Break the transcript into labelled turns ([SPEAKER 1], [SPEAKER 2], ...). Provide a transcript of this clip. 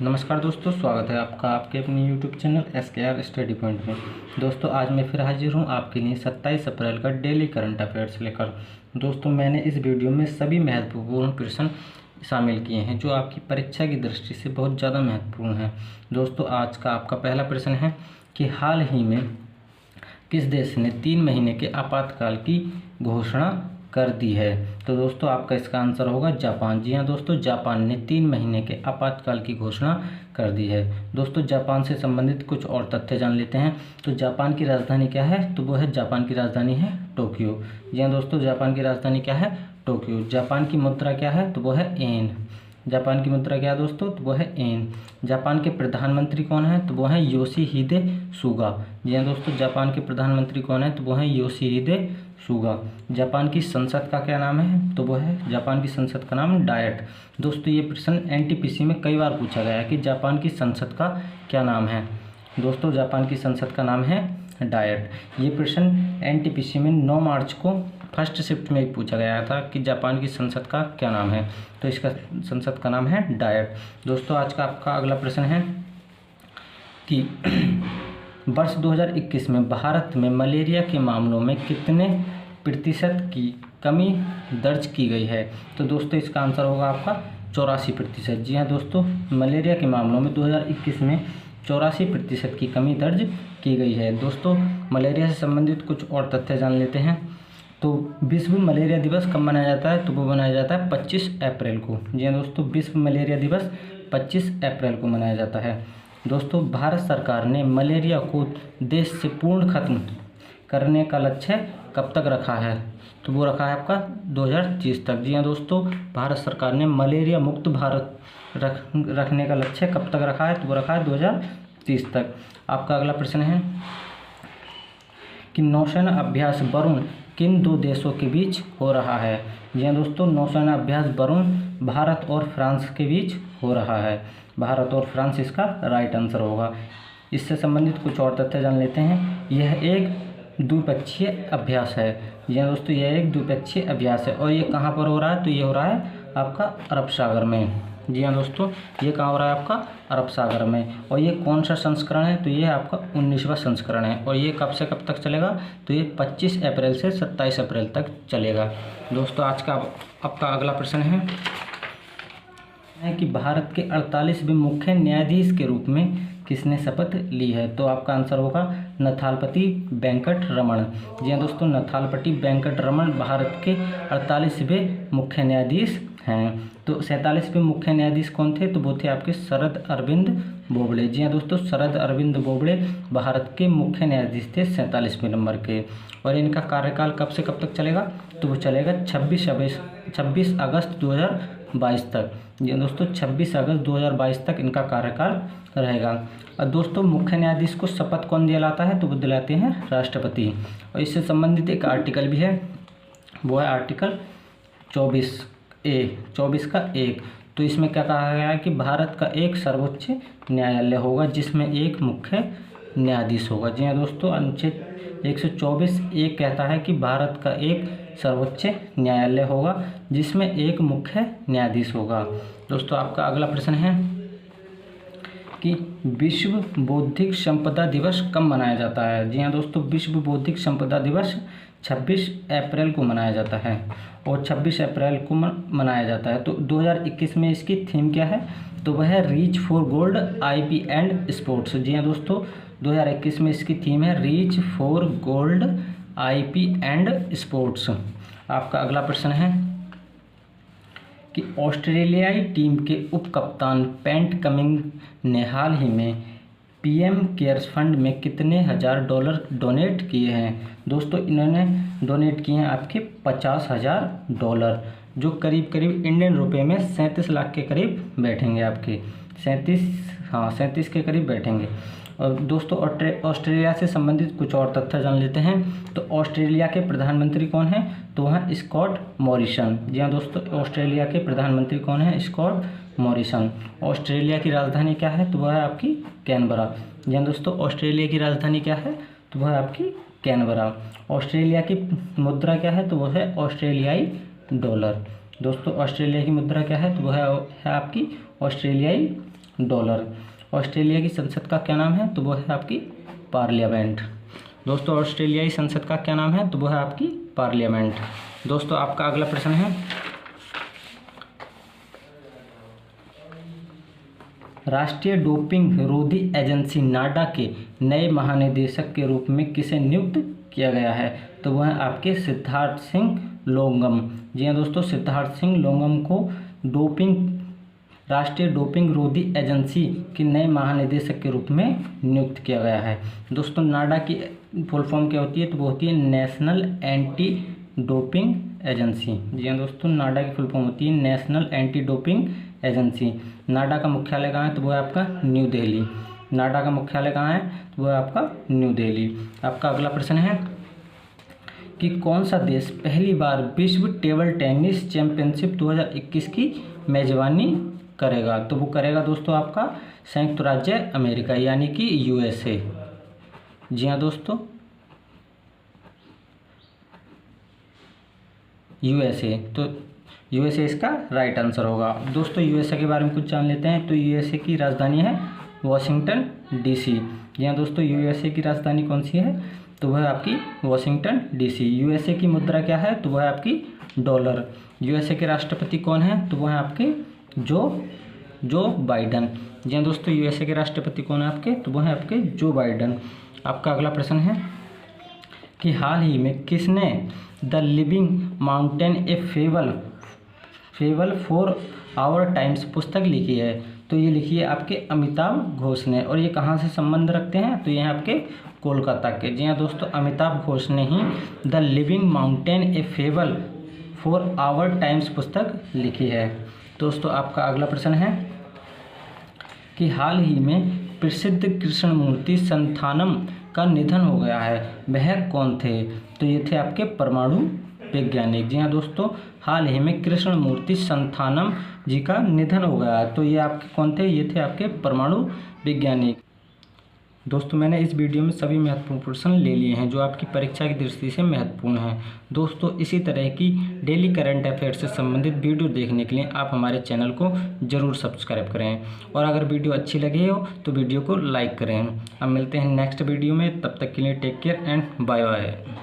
[SPEAKER 1] नमस्कार दोस्तों, स्वागत है आपका आपके अपने YouTube channel SKR study point में। दोस्तों आज मैं फिर हाजिर हूँ आपके लिए 27 अप्रैल का डेली करंट अफेयर्स लेकर। दोस्तों मैंने इस वीडियो में सभी महत्वपूर्ण प्रश्न शामिल किए हैं जो आपकी परीक्षा की दृष्टि से बहुत ज़्यादा महत्वपूर्ण हैं। दोस्तों आज का आपका पहला प्रश्न है कि हाल ही में किस देश ने 3 महीने के आपातकाल की घोषणा कर दी है। तो दोस्तों आपका इसका आंसर होगा जापान। जी हाँ दोस्तों, जापान ने 3 महीने के आपातकाल की घोषणा कर दी है। दोस्तों जापान से संबंधित कुछ और तथ्य जान लेते हैं। तो जापान की राजधानी क्या है, तो वो है जापान की राजधानी है टोक्यो। जी हाँ दोस्तों, जापान की राजधानी क्या है, टोक्यो। जापान की मुद्रा क्या है, तो वो है येन। जापान की मुद्रा क्या है दोस्तों, तो वो है येन। जापान के प्रधानमंत्री कौन है, तो वो है योशिहिदे सुगा। जी हाँ दोस्तों, जापान के प्रधानमंत्री कौन है, तो वो है योशिहिदे सुगा। जापान की संसद का क्या नाम है, तो वो है जापान की संसद का नाम डायट। दोस्तों ये प्रश्न एनटीपीसी में कई बार पूछा गया है कि जापान की संसद का क्या नाम है। दोस्तों जापान की संसद का नाम है डायट। ये प्रश्न एनटीपीसी में 9 मार्च को फर्स्ट शिफ्ट में ही पूछा गया था कि जापान की संसद का क्या नाम है, तो इसका संसद का नाम है डायट। दोस्तों आज का आपका अगला प्रश्न है कि वर्ष 2021 में भारत में मलेरिया के मामलों में कितने प्रतिशत की कमी दर्ज की गई है। तो दोस्तों इसका आंसर होगा आपका 84%। जी हाँ दोस्तों, मलेरिया के मामलों में 2021 में 84% की कमी दर्ज की गई है। दोस्तों मलेरिया से संबंधित कुछ और तथ्य जान लेते हैं। तो विश्व मलेरिया दिवस कब मनाया जाता है, तो वो मनाया जाता है 25 अप्रैल को। जी हाँ दोस्तों, विश्व मलेरिया दिवस 25 अप्रैल को मनाया जाता है। दोस्तों भारत सरकार ने मलेरिया को देश से पूर्ण खत्म करने का लक्ष्य कब तक रखा है, तो वो रखा है आपका 2030 तक। जी हाँ दोस्तों, भारत सरकार ने मलेरिया मुक्त भारत रखने का लक्ष्य कब तक रखा है, तो वो रखा है 2030 तक। आपका अगला प्रश्न है कि नौसेना अभ्यास वरुण किन 2 देशों के बीच हो रहा है। जी हाँ दोस्तों, नौसेना अभ्यास वरुण भारत और फ्रांस के बीच हो रहा है। भारत और फ्रांस इसका राइट आंसर होगा। इससे संबंधित कुछ और तथ्य जान लेते हैं। यह एक द्विपक्षीय अभ्यास है। जी हाँ दोस्तों, यह एक द्विपक्षीय अभ्यास है और ये कहाँ पर हो रहा है, तो ये हो रहा है आपका अरब सागर में। जी हाँ दोस्तों, ये कहाँ हो रहा है आपका अरब सागर में। और ये कौन सा संस्करण है, तो ये आपका 19वां संस्करण है और ये कब से कब तक चलेगा, तो ये 25 अप्रैल से 27 अप्रैल तक चलेगा। दोस्तों आज का आपका अगला प्रश्न है कि भारत के 48वें मुख्य न्यायाधीश के रूप में किसने शपथ ली है। तो आपका आंसर होगा नथालपति वेंकट रमन। जी हाँ दोस्तों, नथालपति वेंकट रमन भारत के 48वें मुख्य न्यायाधीश हैं। तो 47वें मुख्य न्यायाधीश कौन थे, तो वो थे आपके शरद अरविंद बोबड़े। जी हाँ दोस्तों, शरद अरविंद बोबड़े भारत के मुख्य न्यायाधीश थे 47वें नंबर के। और इनका कार्यकाल कब से कब तक चलेगा, तो वो चलेगा 26 अगस्त 2022 तक। जी दोस्तों, 26 अगस्त 2022 तक इनका कार्यकाल रहेगा। और दोस्तों मुख्य न्यायाधीश को शपथ कौन दिलाता है, तो वो दिलाते हैं राष्ट्रपति। और इससे संबंधित एक आर्टिकल भी है, वो है आर्टिकल 24 का 1। तो इसमें क्या कहा गया है कि भारत का एक सर्वोच्च न्यायालय होगा जिसमें एक मुख्य न्यायाधीश होगा। जी हाँ दोस्तों, अनुच्छेद 124(1) कहता है कि भारत का एक सर्वोच्च न्यायालय होगा जिसमें एक मुख्य न्यायाधीश होगा। दोस्तों आपका अगला प्रश्न है कि विश्व बौद्धिक संपदा दिवस कब मनाया जाता है। जी हाँ दोस्तों, विश्व बौद्धिक संपदा दिवस 26 अप्रैल को मनाया जाता है और 26 अप्रैल को मनाया जाता है। तो 2021 में इसकी थीम क्या है, तो वह है reach for gold IP and sports. जी हाँ दोस्तों, 2021 में इसकी थीम है reach for gold IP and sports. आपका अगला प्रश्न है कि ऑस्ट्रेलियाई टीम के उप कप्तान पैट कमिंग ने हाल ही में PM केयर्स फंड में कितने $1000 डोनेट किए हैं। दोस्तों इन्होंने डोनेट किए हैं आपके $50,000, जो करीब करीब इंडियन रुपए में 37 लाख के करीब बैठेंगे आपके। 37 के करीब बैठेंगे। और दोस्तों ऑस्ट्रेलिया से संबंधित कुछ और तथ्य जान लेते हैं। तो ऑस्ट्रेलिया के प्रधानमंत्री कौन हैं, तो वह स्कॉट मॉरिसन। जी हाँ दोस्तों, ऑस्ट्रेलिया के प्रधानमंत्री कौन है, स्कॉट मॉरिसन। ऑस्ट्रेलिया की राजधानी क्या है, तो वह है आपकी कैनबरा। जी हाँ दोस्तों, ऑस्ट्रेलिया की राजधानी क्या है, तो वह है आपकी कैनबरा। ऑस्ट्रेलिया की मुद्रा क्या है, तो वह है ऑस्ट्रेलियाई डॉलर। दोस्तों ऑस्ट्रेलिया की मुद्रा क्या है, तो वह है आपकी ऑस्ट्रेलियाई डॉलर। ऑस्ट्रेलिया की संसद का क्या नाम है? तो वो है आपकी पार्लियामेंट। दोस्तों ऑस्ट्रेलियाई संसद का क्या नाम है? तो वो है आपकी पार्लियामेंट। दोस्तों आपका अगला प्रश्न है, राष्ट्रीय डोपिंग विरोधी एजेंसी नाडा के नए महानिदेशक के रूप में किसे नियुक्त किया गया है? तो वह है आपके सिद्धार्थ सिंह लोंगम। जी हाँ दोस्तों, सिद्धार्थ सिंह लोंगम को राष्ट्रीय डोपिंग विरोधी एजेंसी के नए महानिदेशक के रूप में नियुक्त किया गया है। दोस्तों नाडा की फुल फॉर्म क्या होती है? तो वो होती है नेशनल एंटी डोपिंग एजेंसी। जी हाँ दोस्तों, नाडा की फुल फॉर्म होती है नेशनल एंटी डोपिंग एजेंसी। नाडा का मुख्यालय कहाँ है? तो वो है आपका न्यू दिल्ली। नाडा का मुख्यालय कहाँ है? तो वो है आपका न्यू दिल्ली। आपका अगला प्रश्न है कि कौन सा देश पहली बार विश्व टेबल टेनिस चैंपियनशिप 2021 की मेजबानी करेगा? तो वो करेगा दोस्तों आपका संयुक्त राज्य अमेरिका यानी कि यूएसए। जी हाँ दोस्तों, यूएसए। तो यूएसए इसका राइट आंसर होगा। दोस्तों यूएसए के बारे में कुछ जान लेते हैं। तो यूएसए की राजधानी है वॉशिंगटन डीसी। जी हाँ दोस्तों, यूएसए की राजधानी कौन सी है? तो वह है आपकी वॉशिंगटन डीसी। यूएसए की मुद्रा क्या है? तो वह है आपकी डॉलर। यूएसए के राष्ट्रपति कौन है? तो वह है आपके जो बाइडन। जी हाँ दोस्तों, यूएसए के राष्ट्रपति कौन है आपके? तो वह है आपके जो बाइडन। आपका अगला प्रश्न है कि हाल ही में किसने the living mountain a fable for our times पुस्तक लिखी है? तो ये लिखी है आपके अमिताभ घोष ने। और ये कहाँ से संबंध रखते हैं? तो ये आपके कोलकाता के। जी हाँ दोस्तों, अमिताभ घोष ने ही the living mountain a fable for our times पुस्तक लिखी है। दोस्तों आपका अगला प्रश्न है कि हाल ही में प्रसिद्ध कृष्णमूर्ति संथानम का निधन हो गया है, वह कौन थे? तो ये थे आपके परमाणु वैज्ञानिक। जी हाँ दोस्तों, हाल ही में कृष्णमूर्ति संथानम जी का निधन हो गया है। तो ये आपके कौन थे? ये थे आपके परमाणु वैज्ञानिक। दोस्तों मैंने इस वीडियो में सभी महत्वपूर्ण प्रश्न ले लिए हैं जो आपकी परीक्षा की दृष्टि से महत्वपूर्ण हैं। दोस्तों इसी तरह की डेली करंट अफेयर्स से संबंधित वीडियो देखने के लिए आप हमारे चैनल को ज़रूर सब्सक्राइब करें और अगर वीडियो अच्छी लगी हो तो वीडियो को लाइक करें। अब मिलते हैं नेक्स्ट वीडियो में, तब तक के लिए take care and bye bye.